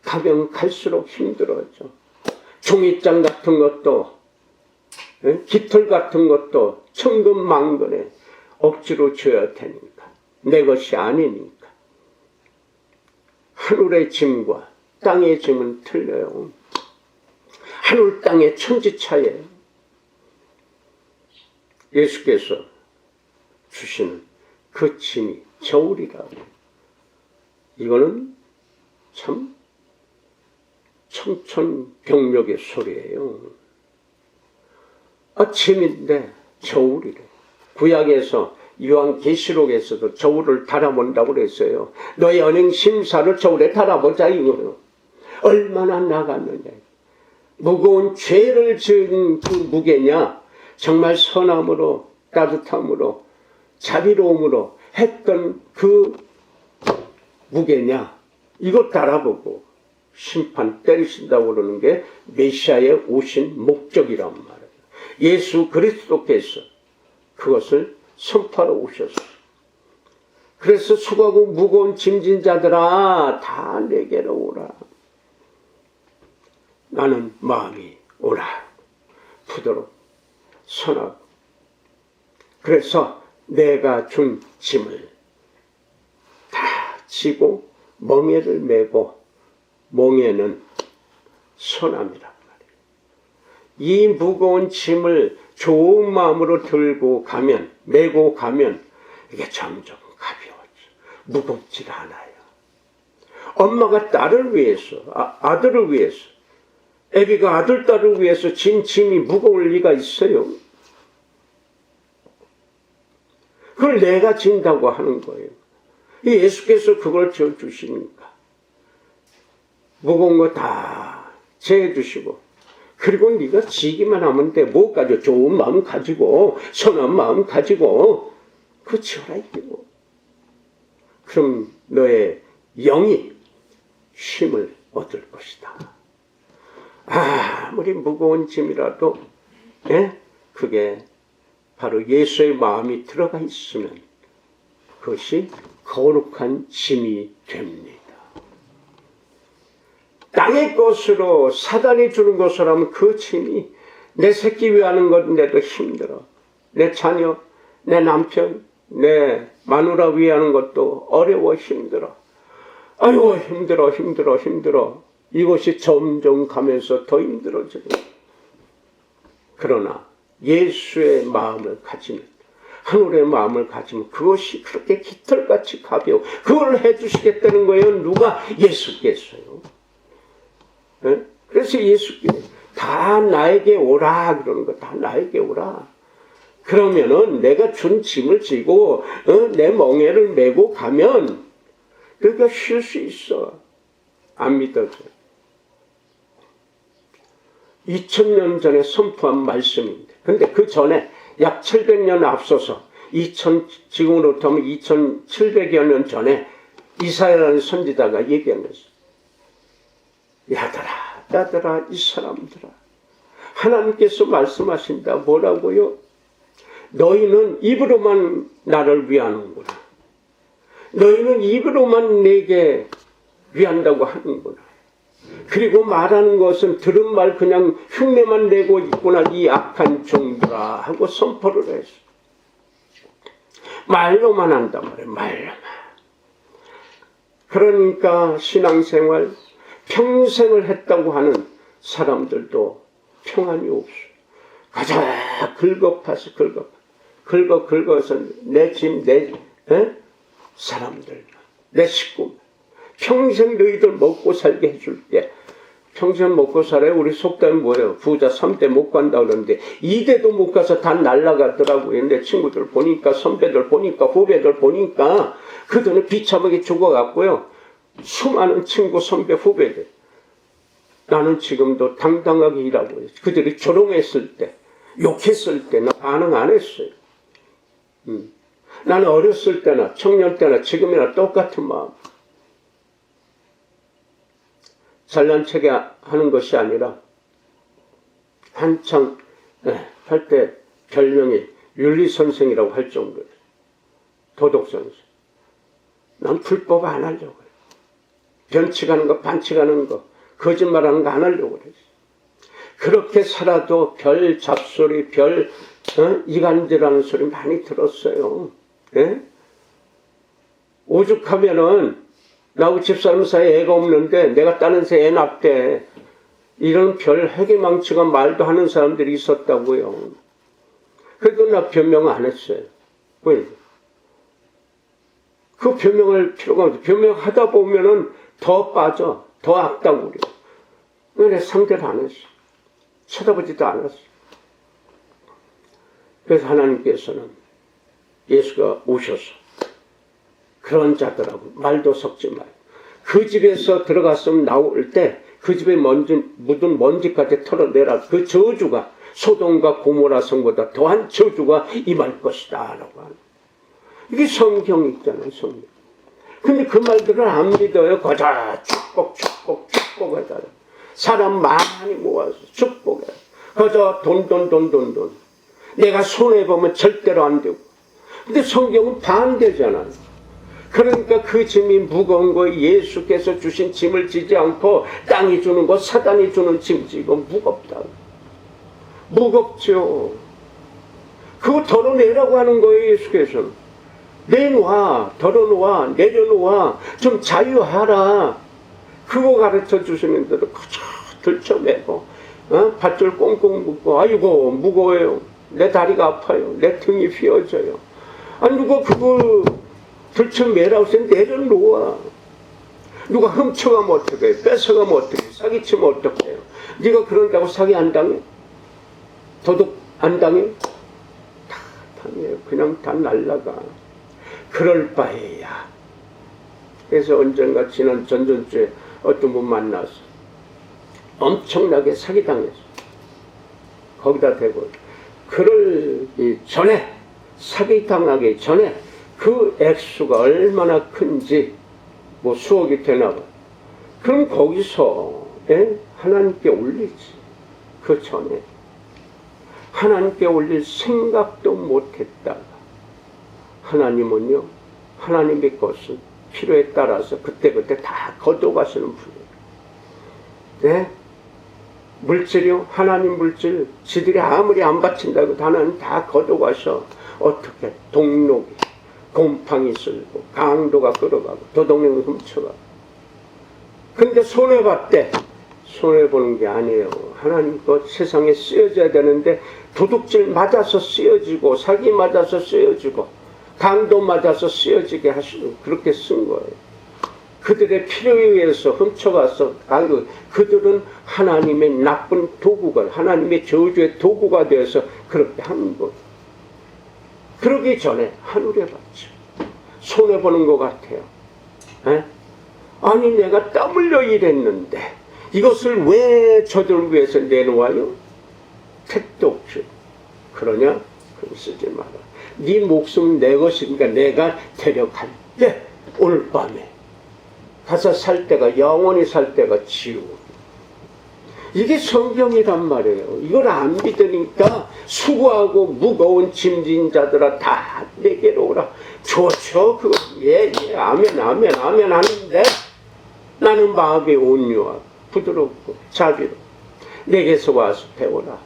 가면 갈수록 힘들어져. 종이장 같은 것도, 깃털 같은 것도 천근만근에 억지로 줘야 되니까. 내 것이 아니니까. 하늘의 짐과 땅의 짐은 틀려요. 하늘 땅의 천지차이에요. 예수께서 주시는 그 짐이 저울이라고. 이거는 참 청천벽력의 소리예요. 짐인데 저울이래. 구약에서 요한계시록에서도 저울을 달아본다고 그랬어요. 너의 언행 심사를 저울에 달아보자 이거요. 얼마나 나갔느냐. 무거운 죄를 지은 그 무게냐, 정말 선함으로 따뜻함으로 자비로움으로 했던 그 무게냐, 이거 달아보고 심판 때리신다고 그러는 게 메시아의 오신 목적이란 말이에요. 예수 그리스도께서 그것을 선포하러 오셨어요. 그래서 수고하고 무거운 짐진 자들아 다 내게로 오라. 나는 마음이 오라. 부드럽고 선하고. 그래서 내가 준 짐을 다 지고 멍에를 메고, 멍에는 선함이란 말이에요. 이 무거운 짐을 좋은 마음으로 들고 가면, 메고 가면 이게 점점 가벼워져. 무겁지가 않아요. 엄마가 딸을 위해서, 아들을 위해서, 애비가 아들, 딸을 위해서 진 짐이 무거울 리가 있어요. 그걸 내가 진다고 하는 거예요. 예수께서 그걸 지어주시니까. 무거운 거 다 재주시고, 그리고 네가 지기만 하면 돼. 뭐까지 좋은 마음 가지고, 선한 마음 가지고, 그거 지어라 이거. 그럼 너의 영이 쉼을 얻을 것이다. 아무리 무거운 짐이라도 그게 바로 예수의 마음이 들어가 있으면 그것이 거룩한 짐이 됩니다. 땅의 것으로 사단이 주는 것으로 하면 그 짐이 내 새끼 위하는 건데도 힘들어. 내 자녀, 내 남편, 내 마누라 위하는 것도 어려워 힘들어. 아이고 힘들어. 이것이 점점 가면서 더 힘들어져요. 그러나 예수의 마음을 가지면, 하늘의 마음을 가지면 그것이 그렇게 깃털같이 가벼워. 그걸 해주시겠다는 거예요. 누가? 예수께서요. 그래서 예수께 다 나에게 오라 그러는 거. 다 나에게 오라. 그러면은 내가 준 짐을 지고 내 멍에를 메고 가면 그러니까 쉴 수 있어. 안 믿어져요. 2000년 전에 선포한 말씀인데, 근데 그 전에 약 700년 앞서서 지금으로부터 하면 2700여 년 전에 이사야라는 선지자가 얘기하면서, 야들아 이 사람들아, 하나님께서 말씀하신다. 뭐라고요? 너희는 입으로만 나를 위하는구나. 너희는 입으로만 내게 위한다고 하는구나. 그리고 말하는 것은 들은 말 그냥 흉내만 내고 있구나. 이 악한 종들아 하고 선포를 했어. 말로만 한단 말이에요. 말로만. 그러니까 신앙생활 평생을 했다고 하는 사람들도 평안이 없어. 가자 긁어파서 긁어서 내 짐, 내 사람들, 내 식구 평생 너희들 먹고 살게 해줄게. 평생 먹고 살아요. 우리 속담이 뭐예요? 부자 3대 못 간다 그러는데 2대도 못 가서 다 날아가더라고요. 내 친구들 보니까, 선배들 보니까, 후배들 보니까 그들은 비참하게 죽어갔고요. 수많은 친구, 선배, 후배들. 나는 지금도 당당하게 일하고 있어요. 그들이 조롱했을 때, 욕했을 때 나 반응 안 했어요. 나는 어렸을 때나 청년 때나 지금이나 똑같은 마음. 잘난 척이 하는 것이 아니라 한창 할 때 별명이 윤리선생이라고 할 정도예요. 도덕선생. 난 불법 안 하려고 해요. 변칙하는 거, 반칙하는 거, 거짓말하는 거 안 하려고 그랬어요. 그렇게 살아도 별 잡소리, 별 이간질하는 소리 많이 들었어요. 예? 오죽하면은 나하고 집사람 사이에 애가 없는데 내가 따는 새 애 낳대. 이런 별 해괴망측한 말도 하는 사람들이 있었다고요. 그래도 나 변명 안 했어요. 왜? 그 변명할 필요가 없어. 변명하다 보면은 더 빠져. 더 악다구려. 왜 상대를 안 했어? 쳐다보지도 않았어. 그래서 하나님께서는 예수가 오셔서 그런 자들하고 말도 섞지 마요. 그 집에서 들어갔으면 나올 때 그 집에 묻은 먼지까지 털어내라. 그 저주가 소돔과 고모라 성보다 더한 저주가 임할 것이다 라고 하는. 이게 성경이 있잖아요. 성경. 근데 그 말들을 안 믿어요. 거자 축복 하잖아. 사람 많이 모아서 축복해. 거자 돈. 내가 손해보면 절대로 안 되고. 근데 성경은 반대잖아요. 그러니까 그 짐이 무거운 거 예수께서 주신 짐을 지지 않고 땅이 주는 거, 사단이 주는 짐 지고 무겁다. 무겁죠. 그거 덜어내라고 하는 거예요. 예수께서는. 내놔, 덜어놓아, 내려놓아, 좀 자유하라. 그거 가르쳐 주시는 대로 그저 들쳐매고 밧줄 꽁꽁 묶고 아이고 무거워요. 내 다리가 아파요. 내 등이 휘어져요. 아니 누가 그걸 들쳐매라고 해서 내려놓아. 누가 훔쳐가면 어떡해? 뺏어가면 어떡해? 사기치면 어떡해요? 네가 그런다고 사기 안 당해? 도둑 안 당해? 다 당해요. 그냥 다 날라가. 그럴 바에야. 그래서 언젠가 전전주에 어떤 분 만나서 엄청나게 사기당했어. 거기다 대고 그럴 전에, 사기당하기 전에 그 액수가 얼마나 큰지 뭐 수억이 되나 봐. 그럼 거기서 하나님께 올리지. 그 전에 하나님께 올릴 생각도 못했다가 하나님은요, 하나님의 것은 필요에 따라서 그때그때 다 거둬가시는 분이에요. 네? 물질이요? 하나님 물질 지들이 아무리 안 바친다고 하나님 다 거둬가셔. 어떻게? 동록이 곰팡이 쓸고 강도가 끌어가고 도둑놈이 훔쳐가고. 근데 손해봤대. 손해보는 게 아니에요. 하나님 것 세상에 쓰여져야 되는데 도둑질 맞아서 쓰여지고 사기 맞아서 쓰여지고 강도 맞아서 쓰여지게 하시고 그렇게 쓴 거예요. 그들의 필요에 의해서 훔쳐가서 그들은 하나님의 나쁜 도구가, 하나님의 저주의 도구가 되어서 그렇게 하는 거예요. 그러기 전에 하늘에 받죠. 손해보는 것 같아요. 에? 아니 내가 땀 흘려 일했는데 이것을 왜 저들을 위해서 내놓아요? 택도 없죠. 그러냐? 그럼 쓰지 마라. 네 목숨은 내 것이니까 내가 데려갈게. 오늘 밤에 가서 살 때가, 영원히 살 때가 지옥. 이게 성경이란 말이에요. 이걸 안 믿으니까 수고하고 무거운 짐진 자들아 다 내게로 오라. 좋죠. 그거 예 아멘 하는데 나는 마음이 온유하고 부드럽고 자비롭고 내게서 와서 배워라.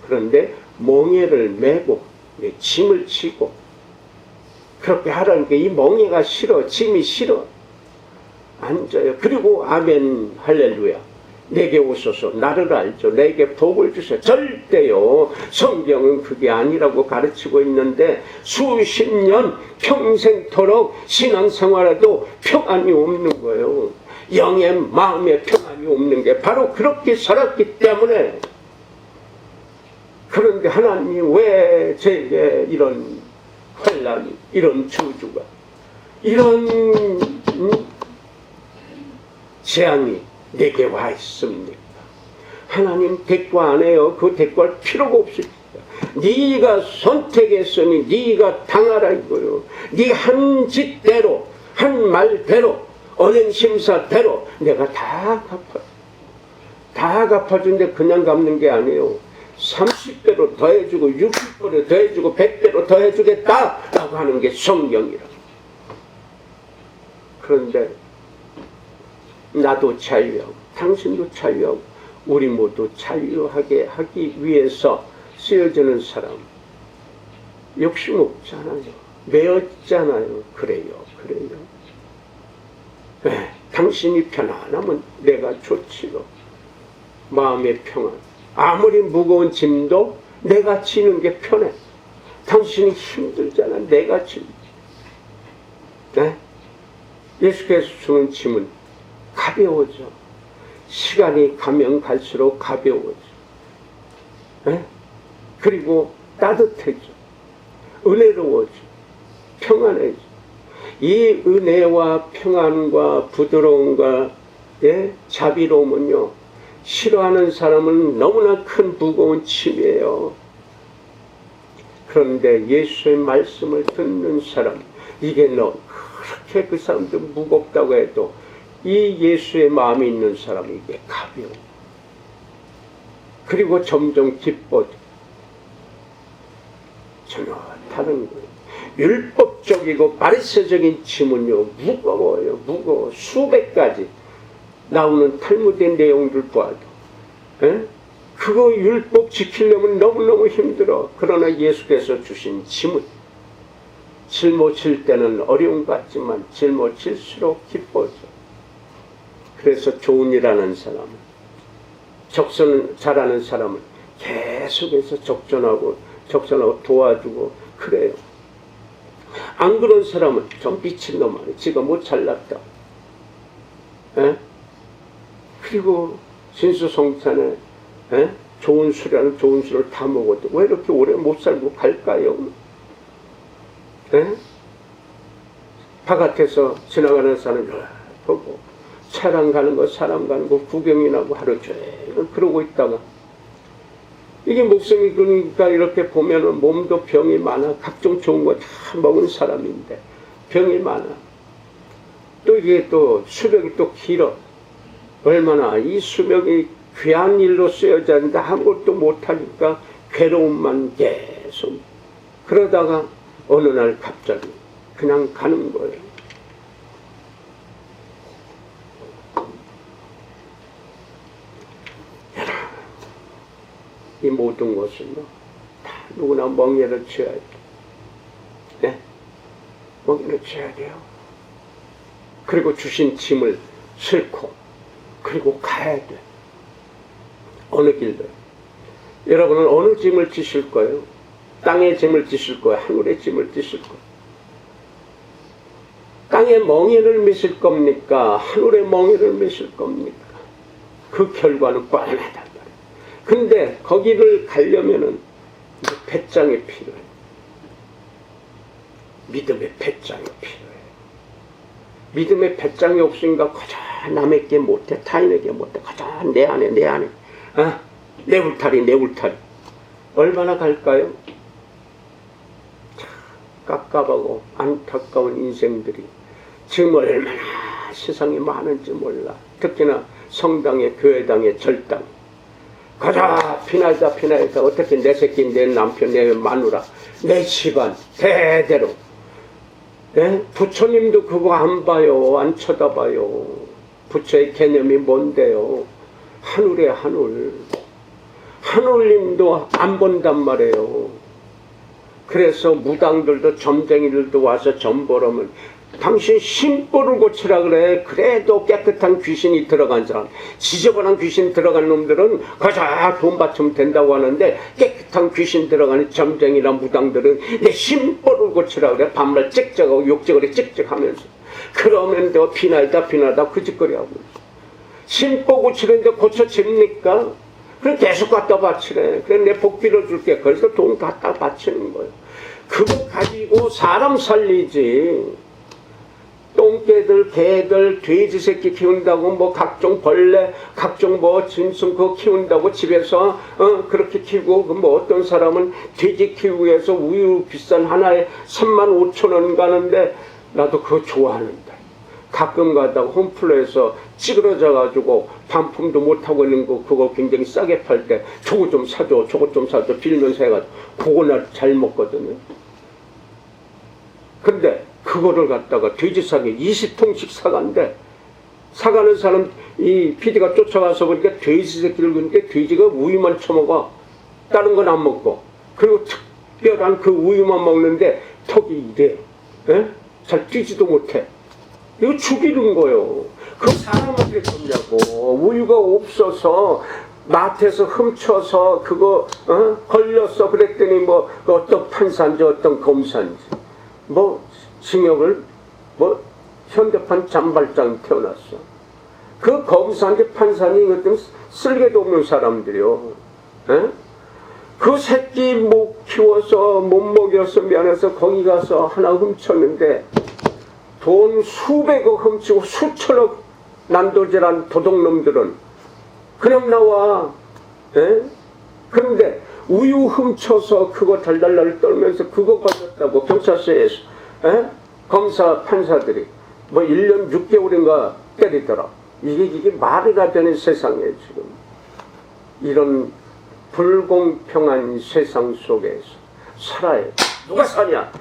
그런데 멍에를 메고 짐을 지고 그렇게 하라는 게 이 멍에가 싫어, 짐이 싫어. 앉아요. 그리고 아멘 할렐루야. 내게 오소서. 나를 알죠. 내게 복을 주세요. 절대요. 성경은 그게 아니라고 가르치고 있는데 수십 년 평생토록 신앙생활에도 평안이 없는 거예요. 영의 마음에 평안이 없는 게 바로 그렇게 살았기 때문에. 그런데 하나님이 왜 제게 이런 환난이, 이런 저주가, 이런 재앙이 내게 와 있습니까? 하나님 대꾸 안 해요. 그 대꾸할 필요가 없습니다. 네가 선택했으니 네가 당하라 이거요. 네 한 짓대로, 한 말대로, 언행심사대로 내가 다 갚아. 다 갚아준데 그냥 갚는 게 아니에요. 30배로 더해주고 60배로 더해주고 100배로 더해주겠다라고 하는 게 성경이라고. 그런데 나도 자유하고 당신도 자유하고 우리 모두 자유하게 하기 위해서 쓰여지는 사람 욕심 없잖아요. 매었잖아요. 그래요. 네, 당신이 편안하면 내가 좋지요. 마음의 평안. 아무리 무거운 짐도 내가 지는 게 편해. 당신이 힘들잖아. 내가 지는. 네? 예수께서 주는 짐은 가벼워져. 시간이 가면 갈수록 가벼워져. 네? 그리고 따뜻해져. 은혜로워져. 평안해져. 이 은혜와 평안과 부드러움과 자비로움은요, 싫어하는 사람은 너무나 큰 무거운 짐이에요. 그런데 예수의 말씀을 듣는 사람, 이게 그렇게 그 사람들 무겁다고 해도 이 예수의 마음이 있는 사람이 이게 가벼워. 그리고 점점 기뻐져. 전혀 다른 거예요. 율법적이고 바리새적인 짐은요, 무거워요. 무거워. 수백 가지 나오는 탈무드의 내용들 봐도 그거 율법 지키려면 너무너무 힘들어. 그러나 예수께서 주신 짐은 짊어질 때는 어려움 같지만 짊어질수록 기뻐져. 그래서 좋은 일 하는 사람은, 적선 잘하는 사람은 계속해서 적전하고 도와주고 그래요. 안 그런 사람은 좀 미친놈 아니야. 지가 뭐 잘났다. 그리고 진수성찬에 좋은 술이라는 좋은 술을 다 먹어도 왜 이렇게 오래 못 살고 갈까요? 바깥에서 지나가는 사람 보고 차량 가는 거 사람 가는 거 구경이나 하고 하루 종일 그러고 있다가 이게 목숨이 그러니까 이렇게 보면은 몸도 병이 많아. 각종 좋은 거 다 먹은 사람인데 병이 많아. 또 이게 또 수명이 또 길어. 얼마나 이 수명이 귀한 일로 쓰여져 있는데 아무것도 못하니까 괴로움만 계속. 그러다가 어느 날 갑자기 그냥 가는 거예요. 이 모든 것은요, 다 누구나 멍에를 쥐어야 돼. 네? 멍에를 쥐어야 돼요. 그리고 주신 짐을 싣고, 그리고 가야 돼. 어느 길도. 여러분은 어느 짐을 지실 거예요? 땅의 짐을 지실 거예요? 하늘의 짐을 지실 거예요? 땅의 멍에를 메실 겁니까? 하늘의 멍에를 메실 겁니까? 그 결과는 뻔하단 말이에요. 근데 거기를 가려면은 배짱이 필요해요. 믿음의 배짱이 필요해요. 믿음의 배짱이 없으니까 그저 남에게 못해, 타인에게 못해, 그저 내 안에 내 울타리 얼마나 갈까요? 깝깝하고 안타까운 인생들이 지금 얼마나 세상에 많은지 몰라. 특히나 성당에, 교회당에, 절당. 가자 피나이다 어떻게 내 새끼, 내 남편, 내 마누라, 내 집안 대대로. 예? 부처님도 그거 안 봐요. 안 쳐다봐요. 부처의 개념이 뭔데요? 하늘에 하늘. 하늘님도 안 본단 말이에요. 그래서 무당들도 점쟁이들도 와서 점 보러면 당신 심보를 고치라 그래. 그래도 깨끗한 귀신이 들어간 사람, 지저분한 귀신 들어간 놈들은 가자 돈 받치면 된다고 하는데, 깨끗한 귀신 들어가는 점쟁이나 무당들은 내 심보를 고치라 그래. 반말 찍찍하고 욕적으로 찍찍하면서 그러면 너 피나이다 그 짓거리하고 심보 고치는데 고쳐집니까? 그래 계속 갖다 바치래. 그래 내 복 빌어줄게. 그래서 돈 갖다 바치는 거예요. 그거 가지고 사람 살리지. 똥개들, 개들, 돼지 새끼 키운다고 뭐 각종 벌레, 각종 뭐 짐승 그거 키운다고 집에서 그렇게 키우고, 뭐 어떤 사람은 돼지 키우기 위해서 우유 비싼 하나에 35,000원 가는데 나도 그거 좋아하는데 가끔 가다가 홈플러에서 찌그러져 가지고 반품도 못하고 있는 거 그거 굉장히 싸게 팔 때 저거 좀 사줘 빌면서 해가지고 그거 나 잘 먹거든요. 근데 그거를 갖다가 돼지 사기 20통씩 사간대. 사가는 사람 이 PD가 쫓아가서 보니까 돼지 새끼를 그러니까 돼지가 우유만 처먹어. 다른 건 안 먹고. 그리고 특별한 그 우유만 먹는데 턱이 이래요. 에? 잘 뛰지도 못해. 이거 죽이는 거예요. 그 사람한테 그러냐고. 우유가 없어서 마트에서 훔쳐서 그거 걸렸어. 그랬더니 뭐 어떤 판사인지 어떤 검사인지 뭐 징역을 뭐 현대판 잔발장 태어났어. 그 검사인지 판사니 이것들 쓸개도 없는 사람들이요. 에? 그 새끼 못 키워서 못 먹여서 미안해서 거기 가서 하나 훔쳤는데 돈 수백억 훔치고 수천억 난도질한 도둑놈들은 그냥 나와. 에? 그런데 우유 훔쳐서 그거 달달달 떨면서 그거 걸렸다고 경찰서에서 검사 판사들이 뭐 1년 6개월인가 때리더라. 이게 말이가 되는 세상에 지금 이런 불공평한 세상 속에서 살아야. 누가 사냐?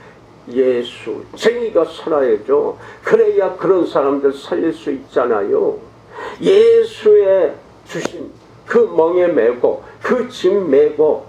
예수 쟁이가 살아야죠. 그래야 그런 사람들 살릴 수 있잖아요. 예수의 주신 그 멍에 메고 그 짐 메고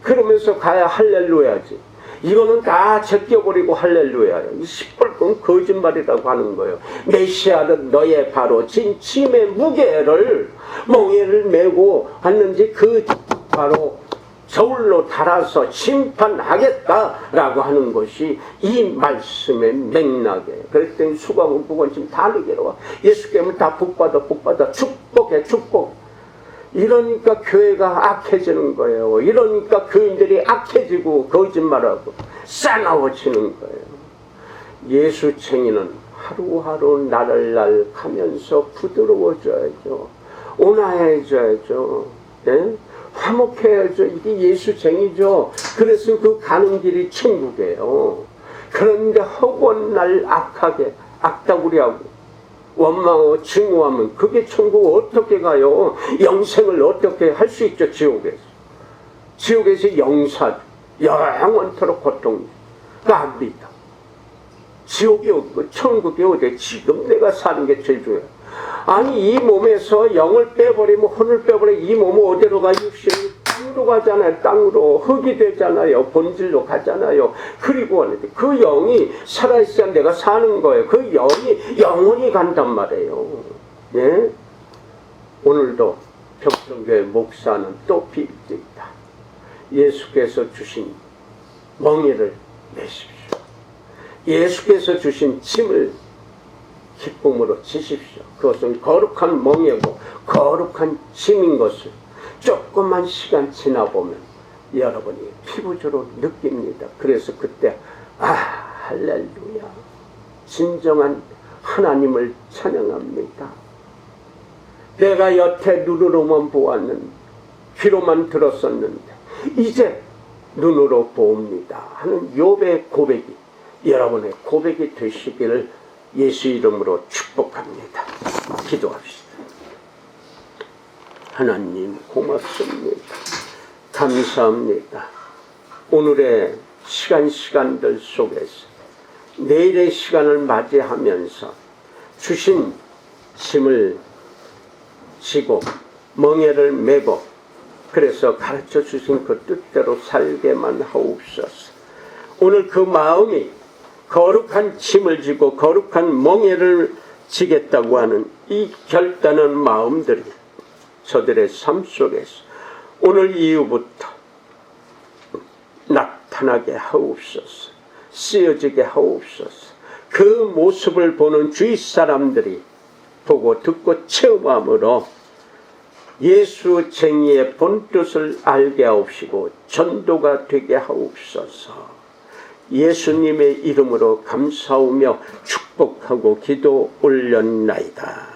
그러면서 가야 할렐루야지. 이거는 다 제껴버리고 할렐루야예요. 이 시뻘건 거짓말이라고 하는 거예요. 메시아는 너의 바로 진 짐의 무게를 멍에를 메고 왔는지 그 바로 저울로 달아서 심판하겠다라고 하는 것이 이 말씀의 맥락이에요. 그랬더니 수강은 부건심 다르게로 와. 예수께면 다 복받아 축복해 축복. 이러니까 교회가 악해지는 거예요. 이러니까 교인들이 악해지고 거짓말하고 싸나워지는 거예요. 예수쟁이는 하루하루 날을 가면서 부드러워져야죠. 온화해져야죠. 네? 화목해야죠. 이게 예수쟁이죠. 그래서 그 가는 길이 천국이에요. 그런데 허구한 날 악하게 악다구리하고 원망하고 증오하면 그게 천국 어떻게 가요? 영생을 어떻게 할 수 있죠? 지옥에서 영사 영원토록 고통 갑니다. 지옥이 없고 천국이 어디? 지금 내가 사는 게 제일 중요해요. 아니 이 몸에서 영을 빼버리면 혼을 빼버리면 이 몸은 어디로 가요? 땅으로 가잖아요. 땅으로 흙이 되잖아요. 본질로 가잖아요. 그리고 그 영이 살아있어야 내가 사는 거예요. 그 영이 영원히 간단 말이에요. 예? 오늘도 평성교회 목사는 또 빌드이다. 예수께서 주신 멍에를 메십시오. 예수께서 주신 짐을 기쁨으로 지십시오. 그것은 거룩한 멍에고 거룩한 짐인 것을 조금만 시간 지나보면 여러분이 피부적으로 느낍니다. 그래서 그때 할렐루야, 진정한 하나님을 찬양합니다. 내가 여태 눈으로만 보았는데, 귀로만 들었었는데 이제 눈으로 봅니다 하는 욥의 고백이 여러분의 고백이 되시기를 예수 이름으로 축복합니다. 기도합시다. 하나님 고맙습니다. 감사합니다. 오늘의 시간들 속에서 내일의 시간을 맞이하면서 주신 짐을 지고 멍에를 메고 그래서 가르쳐 주신 그 뜻대로 살게만 하옵소서. 오늘 그 마음이 거룩한 짐을 지고 거룩한 멍에를 지겠다고 하는 이 결단한 마음들이 저들의 삶 속에서 오늘 이후부터 나타나게 하옵소서. 쓰여지게 하옵소서. 그 모습을 보는 주위 사람들이 보고 듣고 체험함으로 예수 쟁의의 본뜻을 알게 하옵시고 전도가 되게 하옵소서. 예수님의 이름으로 감사하며 축복하고 기도 올렸나이다.